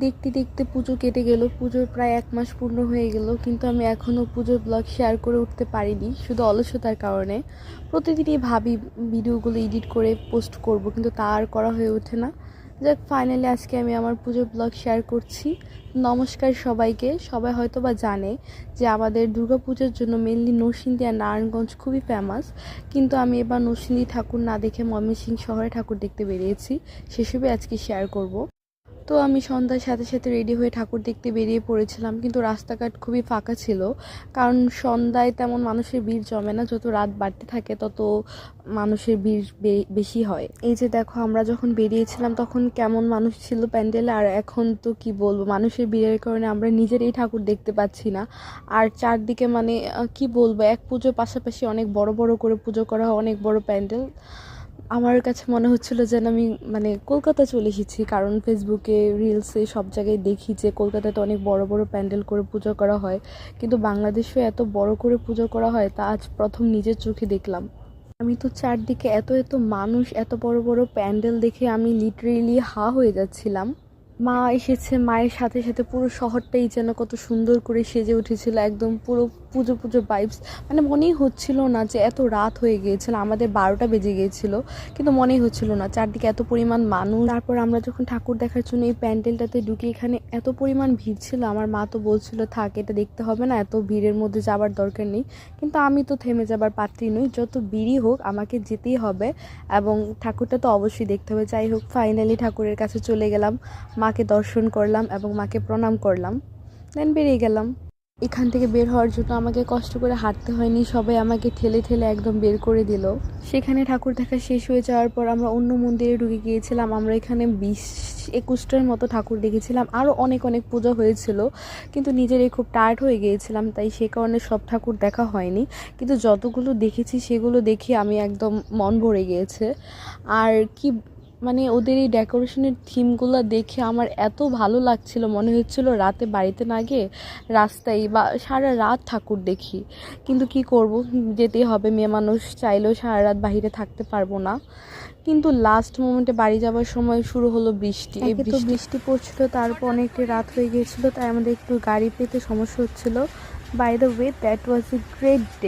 দেখতে দেখতে পুজো কেটে গেল। পুজোর প্রায় 1 মাস পূর্ণ হয়ে গেল, কিন্তু আমি এখনও পুজোর ব্লগ শেয়ার করে উঠতে পারিনি, শুধু অলসতার কারণে। প্রতিদিনই ভাবি ভিডিওগুলো এডিট করে পোস্ট করব, কিন্তু তা আর করা হয়ে ওঠে না। যাক, ফাইনালি আজকে আমি আমার পুজোর ব্লগ শেয়ার করছি। নমস্কার সবাইকে। সবাই হয়তো বা জানে যে আমাদের দুর্গাপুজোর জন্য মেনলি নরসিংদী আর নারায়ণগঞ্জ খুবই ফেমাস, কিন্তু আমি এবার নরসিংদী ঠাকুর না দেখে ময়মনসিংহ শহরে ঠাকুর দেখতে বেরিয়েছি। সেসবই আজকে শেয়ার করব। তো আমি সন্ধ্যার সাথে সাথে রেডি হয়ে ঠাকুর দেখতে বেরিয়ে পড়েছিলাম, কিন্তু রাস্তাঘাট খুবই ফাঁকা ছিল, কারণ সন্ধ্যায় তেমন মানুষের ভিড় জমে না। যত রাত বাড়তে থাকে তত মানুষের ভিড় বেশি হয়। এই যে দেখো, আমরা যখন বেরিয়েছিলাম তখন কেমন মানুষ ছিল প্যান্ডেলে, আর এখন তো কি বলবো, মানুষের ভিড়ের কারণে আমরা নিজেরাই ঠাকুর দেখতে পাচ্ছি না। আর চারদিকে মানে কি বলবো, এক পুজোর পাশাপাশি অনেক বড় বড় করে পুজো করা হয়, অনেক বড় প্যান্ডেল। আমার কাছে মনে হচ্ছিল যেন আমি মানে কলকাতা চলে এসেছি, কারণ ফেসবুকে রিলসে সব জায়গায় দেখি যে কলকাতাতে অনেক বড় বড় প্যান্ডেল করে পুজো করা হয়, কিন্তু বাংলাদেশেও এত বড় করে পুজো করা হয় তা আজ প্রথম নিজের চোখে দেখলাম। আমি তো চারদিকে এত এত মানুষ, এত বড় বড় প্যান্ডেল দেখে আমি লিটারেলি হা হয়ে যাচ্ছিলাম। মা এসেছে, মায়ের সাথে সাথে পুরো শহরটাই যেন কত সুন্দর করে সেজে উঠেছিল, একদম পুরো পুজো পুজো ভাইবস। মানে মনেই হচ্ছিল না যে এত রাত হয়ে গিয়েছিল, আমাদের 12টা বেজে গিয়েছিল, কিন্তু মনেই হচ্ছিল না চারদিকে এত পরিমাণ মানুষ। তারপর আমরা যখন ঠাকুর দেখার জন্য এই প্যান্ডেলটাতে ঢুকি, এখানে এত পরিমাণ ভিড় ছিল, আমার মা তো বলছিল থাক, এটা দেখতে হবে না, এত ভিড়ের মধ্যে যাবার দরকার নেই। কিন্তু আমি তো থেমে যাবার পাত্রী নই, যত ভিড়ই হোক আমাকে যেতেই হবে, এবং ঠাকুরটা তো অবশ্যই দেখতে হবে। যাই হোক, ফাইনালি ঠাকুরের কাছে চলে গেলাম, মাকে দর্শন করলাম এবং মাকে প্রণাম করলাম, দেন বেরিয়ে গেলাম। এখান থেকে বের হওয়ার জন্য আমাকে কষ্ট করে হাঁটতে হয়নি, সবাই আমাকে ঠেলে ঠেলে একদম বের করে দিল। সেখানে ঠাকুর দেখা শেষ হয়ে যাওয়ার পর আমরা অন্য মন্দিরে ঢুকে গিয়েছিলাম। আমরা এখানে 20-21টার মতো ঠাকুর দেখেছিলাম, আরও অনেক অনেক পূজা হয়েছিল, কিন্তু নিজেরাই খুব টায়ার্ড হয়ে গিয়েছিলাম, তাই সে কারণে সব ঠাকুর দেখা হয়নি। কিন্তু যতগুলো দেখেছি সেগুলো দেখে আমি একদম মন ভরে গিয়েছে। আর কি মানে, ওদের এই ডেকোরেশনের থিমগুলো দেখে আমার এত ভালো লাগছিল, মনে হচ্ছিল রাতে বাড়িতে না গিয়ে রাস্তায় বা সারা রাত ঠাকুর দেখি। কিন্তু কি করব, যেতেই হবে, মেয়ে মানুষ, চাইলেও সারা রাত বাইরে থাকতে পারবো না। কিন্তু লাস্ট মোমেন্টে বাড়ি যাওয়ার সময় শুরু হলো বৃষ্টি। এই বৃষ্টি পড়ছিল, তারপর অনেকটা রাত হয়ে গিয়েছিল, তাই আমাদের একটু গাড়ি পেতে সমস্যা হচ্ছিল। By the way, that was a great day.